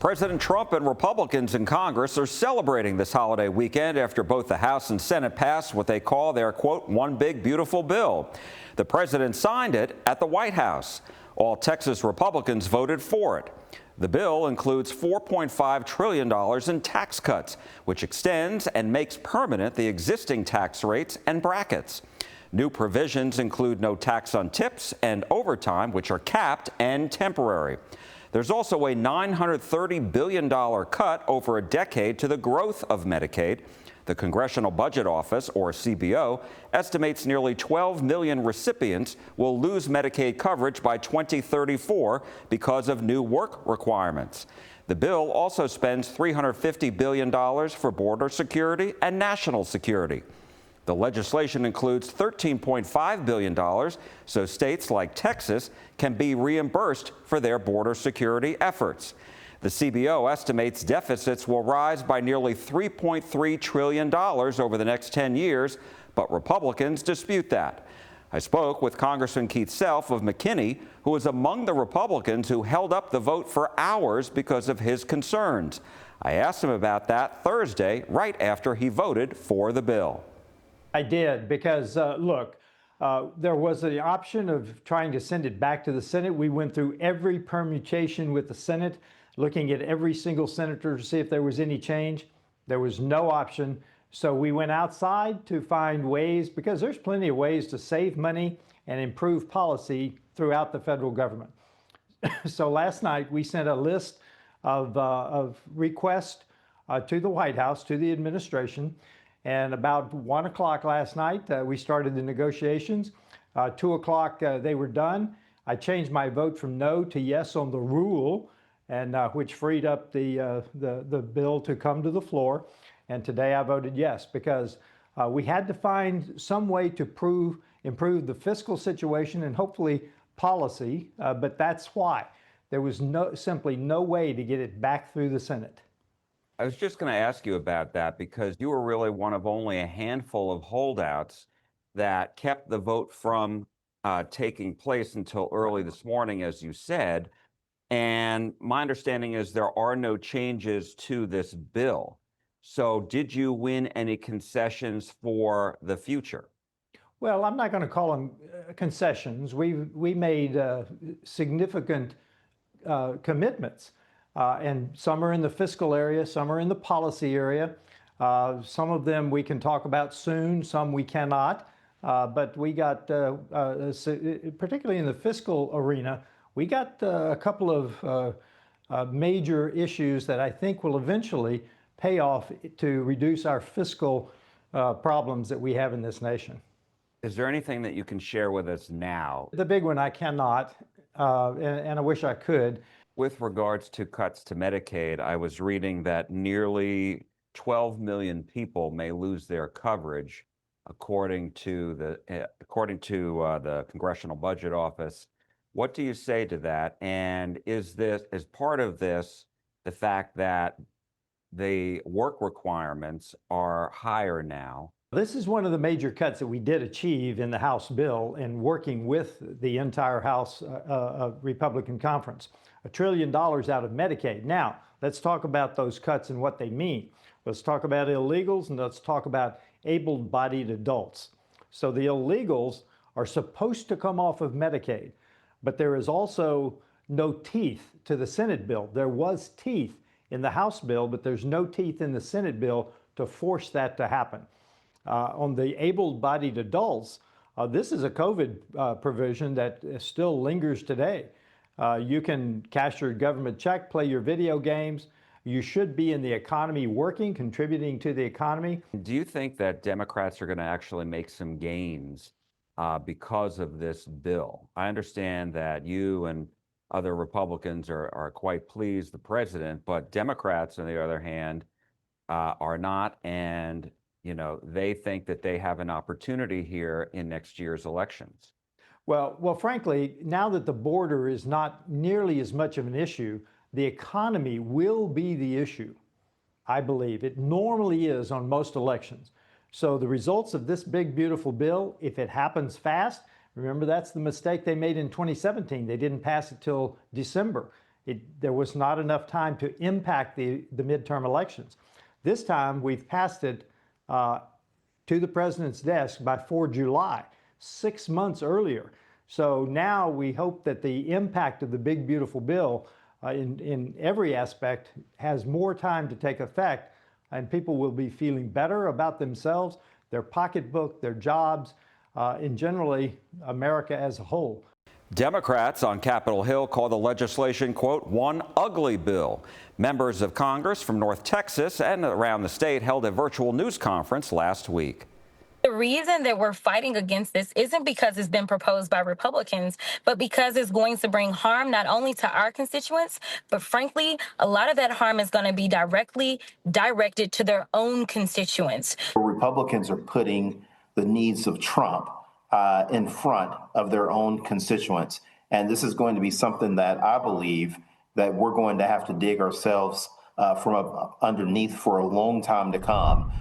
President Trump and Republicans in Congress are celebrating this holiday weekend after both the House and Senate passed what they call their, quote, one big beautiful bill. The president signed it at the White House. All Texas Republicans voted for it. The bill includes $4.5 trillion in tax cuts, which extends and makes permanent the existing tax rates and brackets. New provisions include no tax on tips and overtime, which are capped and temporary. There's also a $930 billion cut over a decade to the growth of Medicaid. The Congressional Budget Office, or CBO, estimates nearly 12 million recipients will lose Medicaid coverage by 2034 because of new work requirements. The bill also spends $350 billion for border security and national security. The legislation includes $13.5 billion, so states like Texas can be reimbursed for their border security efforts. The CBO estimates deficits will rise by nearly $3.3 trillion over the next 10 years, but Republicans dispute that. I spoke with Congressman Keith Self of McKinney, who was among the Republicans who held up the vote for hours because of his concerns. I asked him about that Thursday, right after he voted for the bill. I did because, look, there was the option of trying to send it back to the Senate. We went through every permutation with the Senate, looking at every single senator to see if there was any change. There was no option. So we went outside to find ways, because there's plenty of ways to save money and improve policy throughout the federal government. So last night we sent a list of requests to the White House, to the administration. And about 1 o'clock last night, we started the negotiations. 2 o'clock, they were done. I changed my vote from no to yes on the rule, and which freed up the bill to come to the floor. And today I voted yes, because we had to find some way to improve the fiscal situation and hopefully policy, but that's why. There was simply no way to get it back through the Senate. I was just going to ask you about that because you were really one of only a handful of holdouts that kept the vote from taking place until early this morning, as you said. And my understanding is there are no changes to this bill. So did you win any concessions for the future? Well, I'm not going to call them concessions. We made significant commitments. And some are in the fiscal area, some are in the policy area. Some of them we can talk about soon, some we cannot. But we got, particularly in the fiscal arena, we got a couple of major issues that I think will eventually pay off to reduce our fiscal problems that we have in this nation. Is there anything that you can share with us now? The big one I cannot, and I wish I could. With regards to cuts to Medicaid, I was reading that nearly 12 million people may lose their coverage, according to the Congressional Budget Office. What do you say to that? And is part of this the fact that the work requirements are higher now? This is one of the major cuts that we did achieve in the House bill in working with the entire House Republican conference. $1 trillion out of Medicaid. Now, let's talk about those cuts and what they mean. Let's talk about illegals and let's talk about able-bodied adults. So the illegals are supposed to come off of Medicaid, but there is also no teeth to the Senate bill. There was teeth in the House bill, but there's no teeth in the Senate bill to force that to happen. On the able-bodied adults, this is a COVID provision that still lingers today. You can cash your government check, play your video games. You should be in the economy working, contributing to the economy. Do you think that Democrats are going to actually make some gains because of this bill? I understand that you and other Republicans are quite pleased, the president, but Democrats, on the other hand, are not, and they think that they have an opportunity here in next year's elections. Well, frankly, now that the border is not nearly as much of an issue, the economy will be the issue, I believe. It normally is on most elections. So the results of this big, beautiful bill, if it happens fast, remember that's the mistake they made in 2017. They didn't pass it till December. There was not enough time to impact the midterm elections. This time, we've passed it to the president's desk by 4 July, 6 months earlier. So now we hope that the impact of the big, beautiful bill in every aspect has more time to take effect, and people will be feeling better about themselves, their pocketbook, their jobs, and generally America as a whole. Democrats on Capitol Hill call the legislation, quote, one ugly bill. Members of Congress from North Texas and around the state held a virtual news conference last week. The reason that we're fighting against this isn't because it's been proposed by Republicans, but because it's going to bring harm not only to our constituents, but frankly, a lot of that harm is going to be directly directed to their own constituents. Republicans are putting the needs of Trump in front of their own constituents. And this is going to be something that I believe that we're going to have to dig ourselves from underneath for a long time to come.